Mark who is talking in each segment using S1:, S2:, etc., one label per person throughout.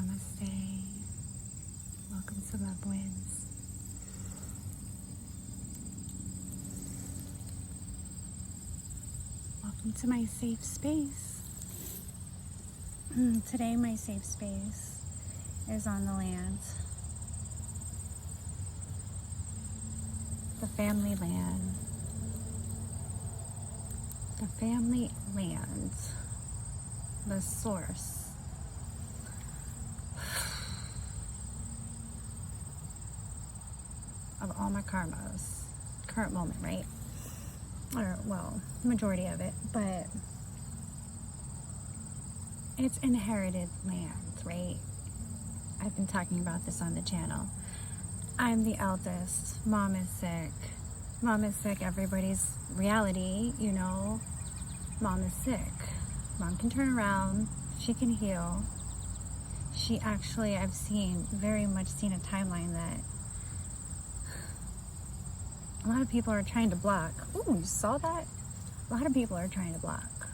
S1: Namaste. Welcome to Love Wins. Welcome to my safe space. Today my safe space is on the land. The family land. The family land. The source of all my karmas, current moment, right? Or, well, majority of it, but it's inherited land, right? I've been talking about this on the channel. I'm the eldest. Mom is sick. Mom is sick. Everybody's reality, you know, mom is sick. Mom can turn around. She can heal. She actually, I've very much seen a timeline that a lot of people are trying to block. Ooh, you saw that? A lot of people are trying to block.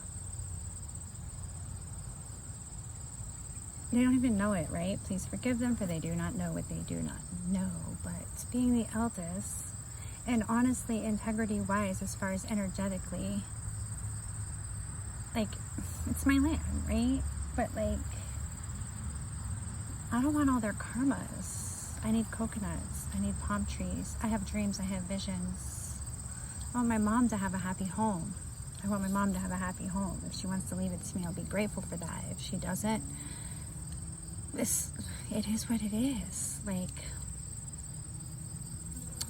S1: They don't even know it, right? Please forgive them, for they do not know what they do not know. But being the eldest, and honestly, integrity-wise, as far as energetically, like, it's my land, right? But, like, I don't want all their karmas. I need coconuts. I need palm trees. I have dreams. I have visions. I want my mom to have a happy home. I want my mom to have a happy home. If she wants to leave it to me, I'll be grateful for that. If she doesn't, it is what it is. Like,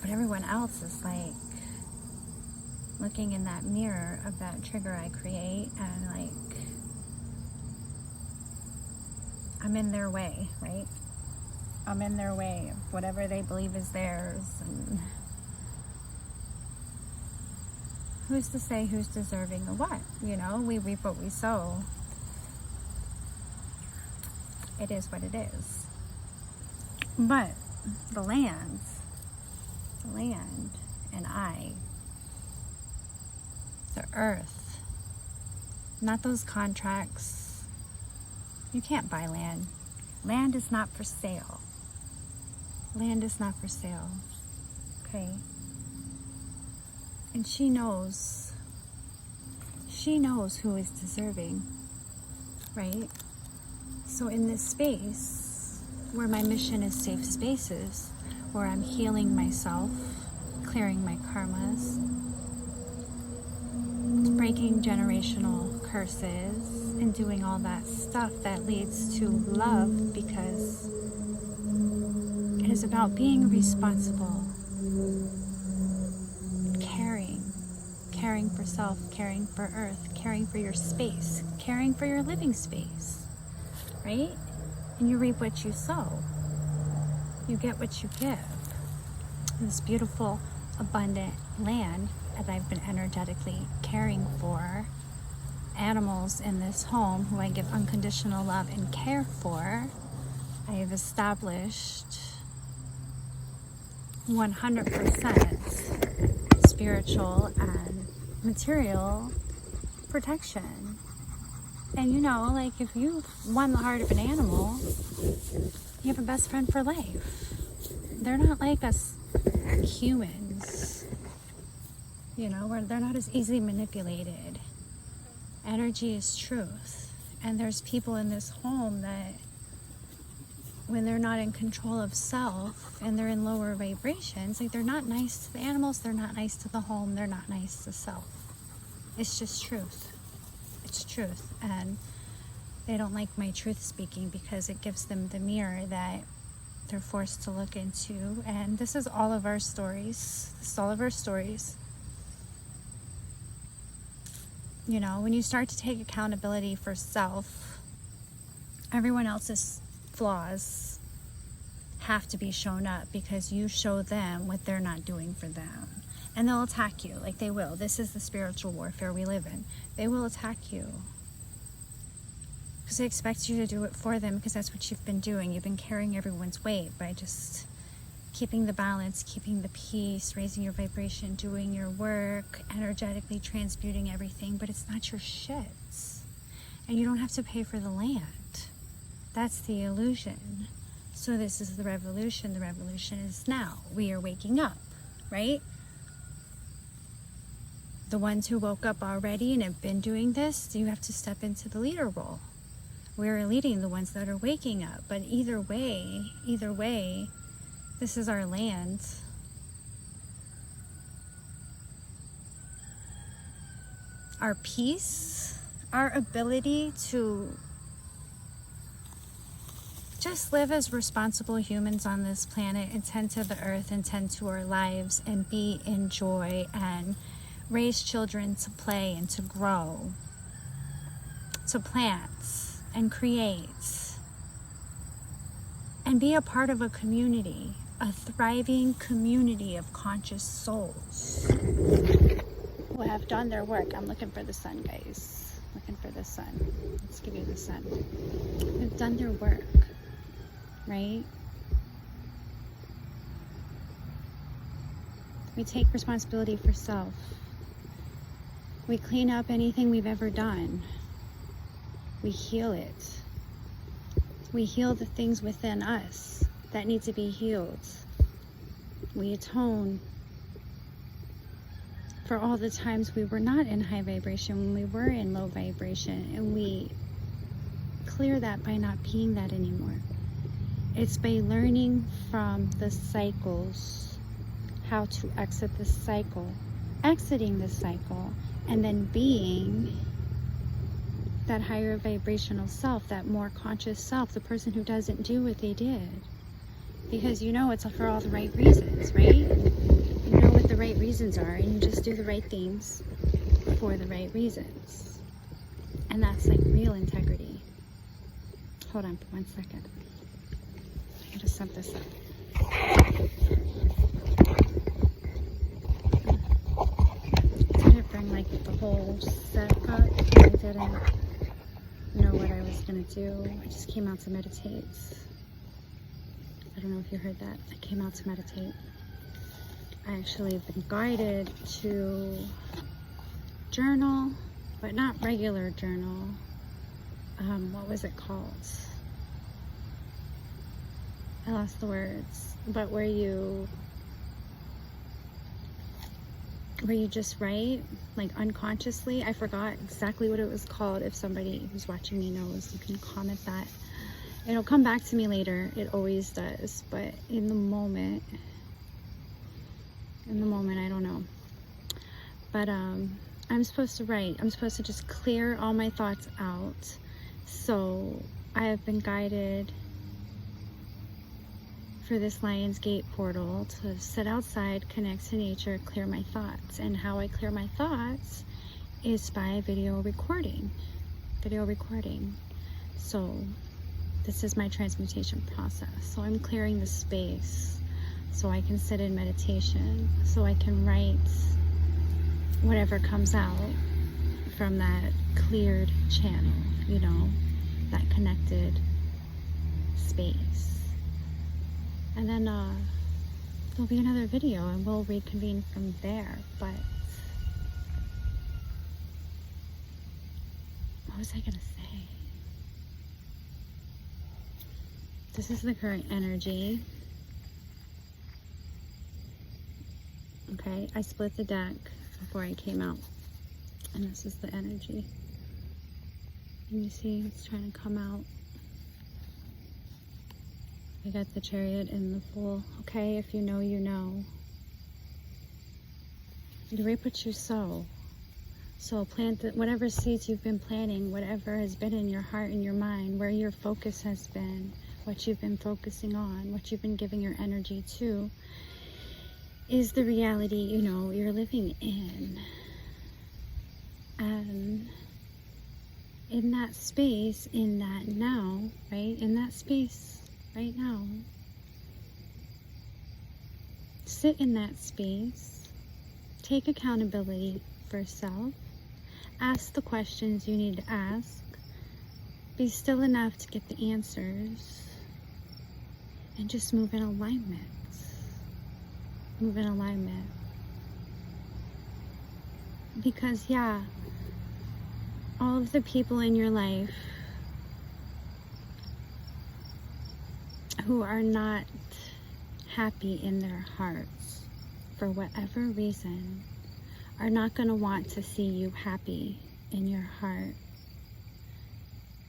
S1: but everyone else is like looking in that mirror of that trigger I create, and like, I'm in their way, right? I'm in their way of whatever they believe is theirs. And who's to say who's deserving of what? You know, we reap what we sow. It is what it is. But the land and the earth, not those contracts. You can't buy land. Land is not for sale. Land is not for sale. Okay? And she knows who is deserving, right? So in this space, where my mission is safe spaces, where I'm healing myself, clearing my karmas, breaking generational curses, and doing all that stuff that leads to love, because it is about being responsible, caring for self, caring for earth, caring for your space, caring for your living space, right? And you reap what you sow. You get what you give. This beautiful, abundant land that I've been energetically caring for, animals in this home who I give unconditional love and care for, I have established 100% spiritual and material protection. And you know, like, if you won the heart of an animal, you have a best friend for life. They're not like us humans, you know, where they're not as easily manipulated. Energy is truth. And there's people in this home that, when they're not in control of self and they're in lower vibrations, like, they're not nice to the animals, they're not nice to the home, they're not nice to self. It's just truth. It's truth. And they don't like my truth speaking because it gives them the mirror that they're forced to look into. And this is all of our stories. This is all of our stories. You know, when you start to take accountability for self, everyone else's flaws have to be shown up, because you show them what they're not doing for them. And they'll attack you, like they will. This is the spiritual warfare we live in. They will attack you because they expect you to do it for them, because that's what you've been doing. You've been carrying everyone's weight by just keeping the balance, keeping the peace, raising your vibration, doing your work, energetically transmuting everything. But it's not your shit. And you don't have to pay for the land. That's the illusion. So this is the revolution. The revolution is now. We are waking up, right? The ones who woke up already and have been doing this, you have to step into the leader role. We're leading the ones that are waking up. But either way, this is our land. Our peace, our ability to just live as responsible humans on this planet and tend to the earth and tend to our lives and be in joy and raise children to play and to grow, to plant and create and be a part of a community, a thriving community of conscious souls who have done their work. I'm looking for the sun, guys. Looking for the sun. Let's give you the sun. They've done their work, right? We take responsibility for self. We clean up anything we've ever done. We heal it. We heal the things within us that need to be healed. We atone for all the times we were not in high vibration, when we were in low vibration, and we clear that by not being that anymore. It's by learning from the cycles how to exit the cycle, exiting the cycle, and then being that higher vibrational self, that more conscious self, the person who doesn't do what they did. Because you know it's for all the right reasons, right? You know what the right reasons are, and you just do the right things for the right reasons. And that's like real integrity. Hold on for 1 second. I gotta set this up. I didn't bring like the whole set up because I didn't know what I was gonna do. I just came out to meditate. I don't know if you heard that. I came out to meditate. I actually have been guided to journal, but not regular journal. What was it called? I lost the words. But where you just write, like unconsciously. I forgot exactly what it was called. If somebody who's watching me knows, you can comment that. It'll come back to me later. It always does. But in the moment, I don't know. But I'm supposed to write. I'm supposed to just clear all my thoughts out. So I have been guided for this Lionsgate portal to sit outside, connect to nature, clear my thoughts. And how I clear my thoughts is by video recording. So this is my transmutation process. So I'm clearing the space so I can sit in meditation, so I can write whatever comes out from that cleared channel, you know, that connected space. And then there'll be another video and we'll reconvene from there. But what was I gonna say? This is the current energy. Okay, I split the deck before I came out. And this is the energy. And you see it's trying to come out. I got the Chariot and the Fool. Okay, if you know, you know. You reap what you sow. So plant whatever seeds you've been planting, whatever has been in your heart and your mind, where your focus has been, what you've been focusing on, what you've been giving your energy to, is the reality, you know, you're living in. And in that space, in that now, right? In that space right now, sit in that space, take accountability for self, ask the questions you need to ask, be still enough to get the answers, and just move in alignment. Move in alignment. Because yeah, all of the people in your life who are not happy in their hearts, for whatever reason, are not going to want to see you happy in your heart.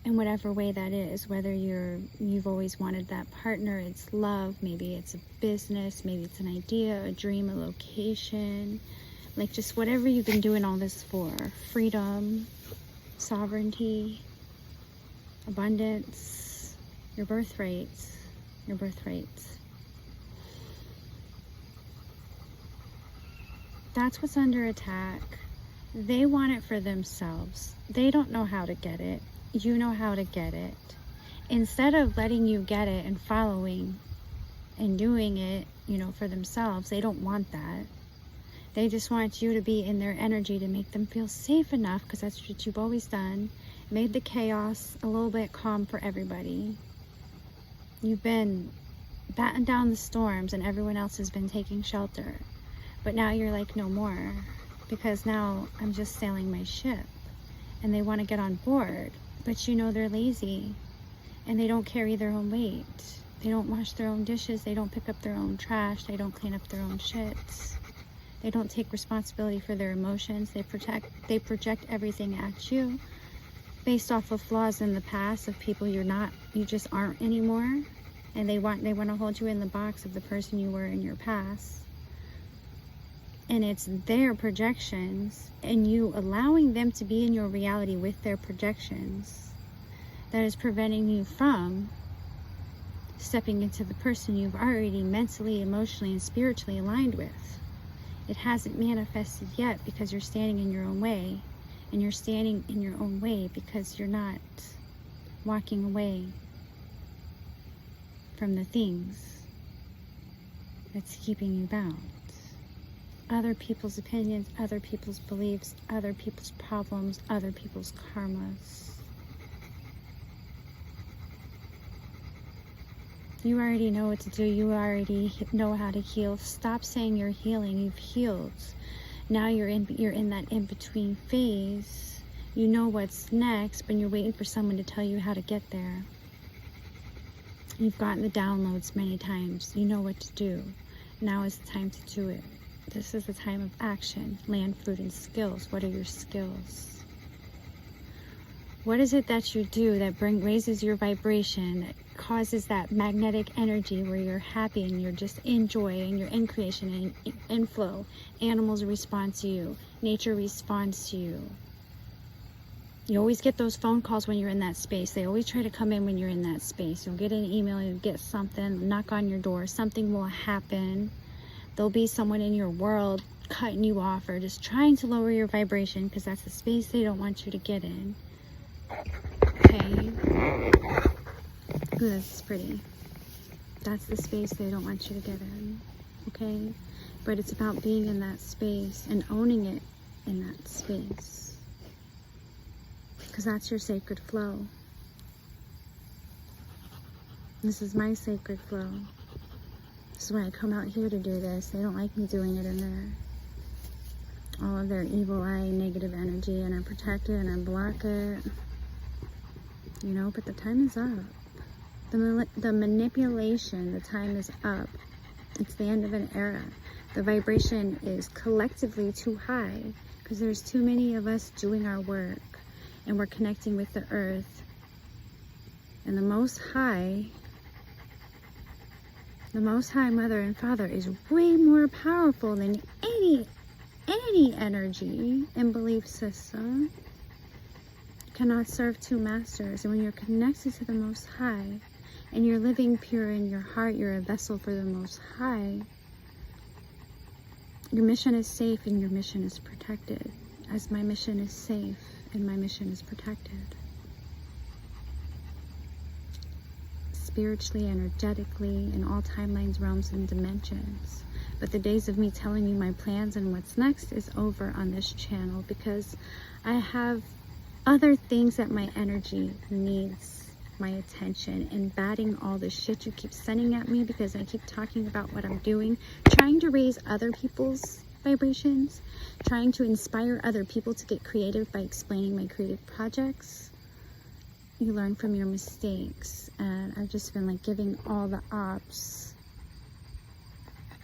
S1: In whatever way that is, whether you've always wanted that partner, it's love, maybe it's a business, maybe it's an idea, a dream, a location, like just whatever you've been doing all this for. Freedom, sovereignty, abundance, your birthright. That's what's under attack. They want it for themselves. They don't know how to get it. You know how to get it. Instead of letting you get it and following and doing it, for themselves, they don't want that. They just want you to be in their energy to make them feel safe enough, because that's what you've always done. Made the chaos a little bit calm for everybody. You've been batting down the storms and everyone else has been taking shelter. But now you're like, no more, because now I'm just sailing my ship. And they want to get on board, but they're lazy and they don't carry their own weight. They don't wash their own dishes. They don't pick up their own trash. They don't clean up their own shits. They don't take responsibility for their emotions. They project everything at you based off of flaws in the past of people you just aren't anymore. And they want to hold you in the box of the person you were in your past. And it's their projections and you allowing them to be in your reality with their projections that is preventing you from stepping into the person you've already mentally, emotionally, and spiritually aligned with. It hasn't manifested yet because you're standing in your own way. And you're standing in your own way because you're not walking away from the things that's keeping you bound. Other people's opinions, other people's beliefs, other people's problems, other people's karmas. You already know what to do. You already know how to heal. Stop saying you're healing. You've healed. Now you're in that in-between phase. You know what's next, but you're waiting for someone to tell you how to get there. You've gotten the downloads many times. You know what to do. Now is the time to do it. This is the time of action, land, fruit, and skills. What are your skills? What is it that you do that raises your vibration, that causes that magnetic energy where you're happy and you're just in joy and you're in creation and in flow? Animals respond to you. Nature responds to you. You always get those phone calls when you're in that space. They always try to come in when you're in that space. You'll get an email, you'll get something, knock on your door, something will happen. There'll be someone in your world cutting you off or just trying to lower your vibration because that's the space they don't want you to get in. Okay. Ooh, that's pretty. That's the space they don't want you to get in. Okay. But it's about being in that space and owning it in that space. Because that's your sacred flow. This is my sacred flow. This is why I come out here to do this. They don't like me doing it in there. All of their evil eye, negative energy, and I protect it and I block it. But the time is up. The manipulation, the time is up. It's the end of an era. The vibration is collectively too high because there's too many of us doing our work and we're connecting with the earth. And the Most High Mother and Father is way more powerful than any energy and belief system. Cannot serve two masters. And when you're connected to the Most High and you're living pure in your heart, you're a vessel for the Most High. Your mission is safe and your mission is protected, as my mission is safe and my mission is protected. Spiritually, energetically, in all timelines, realms, and dimensions. But the days of me telling you my plans and what's next is over on this channel because I have other things that my energy needs my attention, and batting all the shit you keep sending at me because I keep talking about what I'm doing, trying to raise other people's vibrations, trying to inspire other people to get creative by explaining my creative projects. you learn from your mistakes. And I've just been like giving all the ops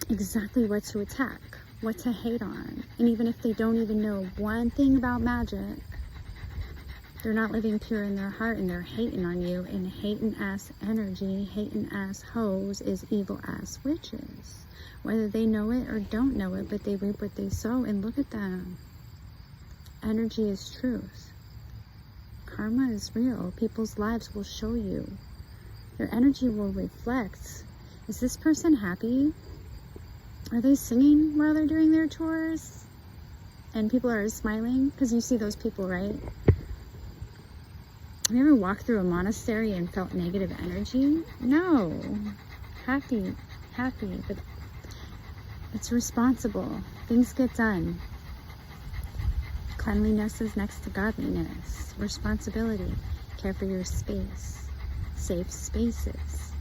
S1: exactly what to attack, what to hate on. And even if they don't even know one thing about magic, they're not living pure in their heart and they're hating on you. And hating ass energy, hating ass hoes is evil ass witches. Whether they know it or don't know it, but they reap what they sow. And look at them. Energy is truth. Karma is real. People's lives will show you. Your energy will reflect. Is this person happy? Are they singing while they're doing their chores? And people are smiling? Because you see those people, right? Have you ever walked through a monastery and felt negative energy? No. Happy, but it's responsible. Things get done. Cleanliness is next to godliness. Responsibility. Care for your space. Safe spaces.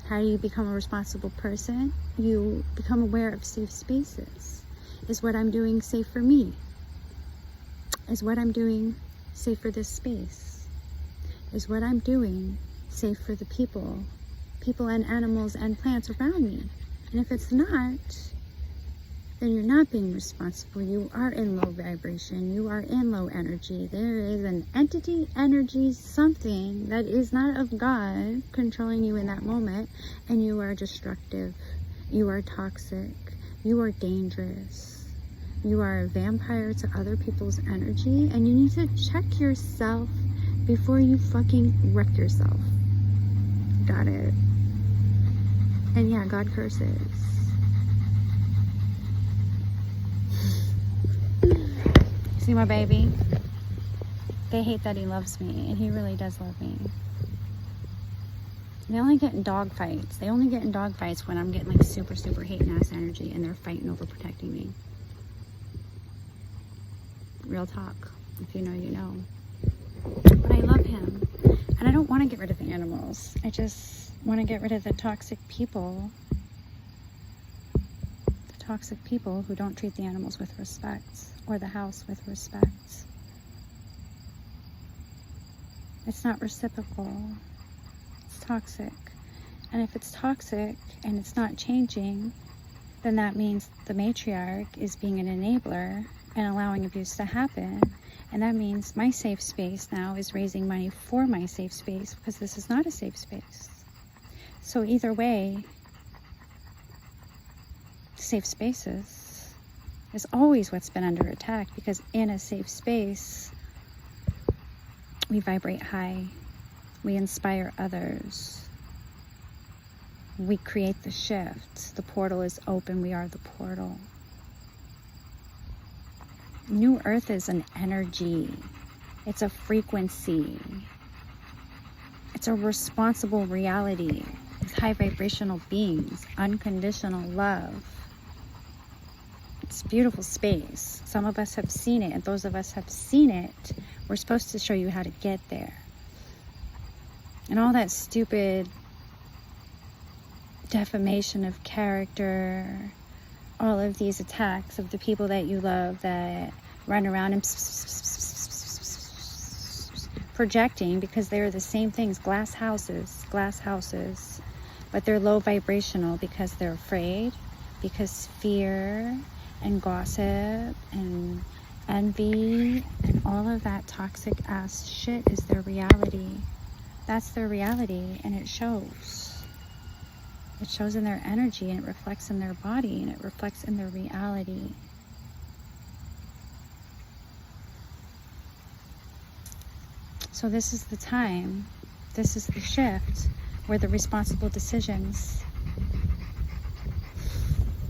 S1: How do you become a responsible person? You become aware of safe spaces. Is what I'm doing safe for me? Is what I'm doing safe for this space? Is what I'm doing safe for the people and animals and plants around me? And if it's not, then you're not being responsible. You are in low vibration. You are in low energy. There is an entity, energy, something that is not of God controlling you in that moment, and you are destructive. You are toxic. You are dangerous. You are a vampire to other people's energy, and you need to check yourself before you fucking wreck yourself. Got it? And yeah, God curses. See my baby? They hate that he loves me, and he really does love me. They only get in dog fights. They only get in dog fights when I'm getting like super, super hating ass energy and they're fighting over protecting me. Real talk. If you know, you know. But I love him. And I don't want to get rid of the animals. I just want to get rid of the toxic people. The toxic people who don't treat the animals with respect. Or the house with respect. It's not reciprocal. It's toxic. And if it's toxic and it's not changing, then that means the matriarch is being an enabler and allowing abuse to happen. And that means my safe space now is raising money for my safe space, because this is not a safe space. So either way, safe spaces is always what's been under attack, because in a safe space, we vibrate high, we inspire others, we create the shift. The portal is open, we are the portal. New Earth is an energy. It's a frequency. It's a responsible reality. It's high vibrational beings, unconditional love. It's beautiful space. Some of us have seen it, and those of us have seen it, we're supposed to show you how to get there. And all that stupid defamation of character, all of these attacks of the people that you love that run around and projecting, because they're the same things, glass houses, but they're low vibrational because they're afraid, because fear and gossip and envy and all of that toxic ass shit is their reality. That's their reality, and it shows. It shows in their energy, and it reflects in their body, and it reflects in their reality. So this is the time, this is the shift where the responsible decisions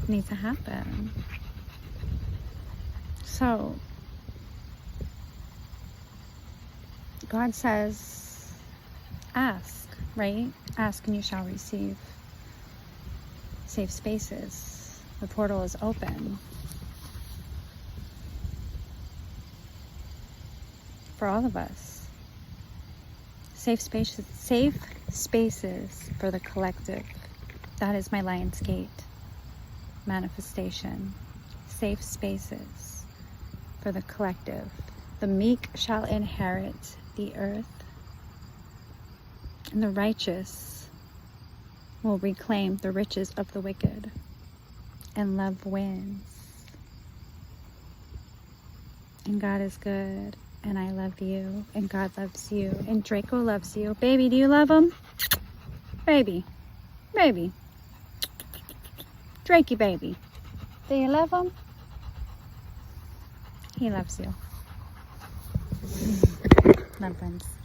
S1: need to happen. So God says, ask, right? Ask and you shall receive. Safe spaces. The portal is open for all of us. Safe spaces for the collective. That is my Lionsgate manifestation. Safe spaces for the collective. The meek shall inherit the earth. And the righteous will reclaim the riches of the wicked. And love wins. And God is good. And I love you. And God loves you. And Draco loves you. Baby, do you love him? Baby. Baby. Drakey baby. Do you love him? He loves you. Love friends.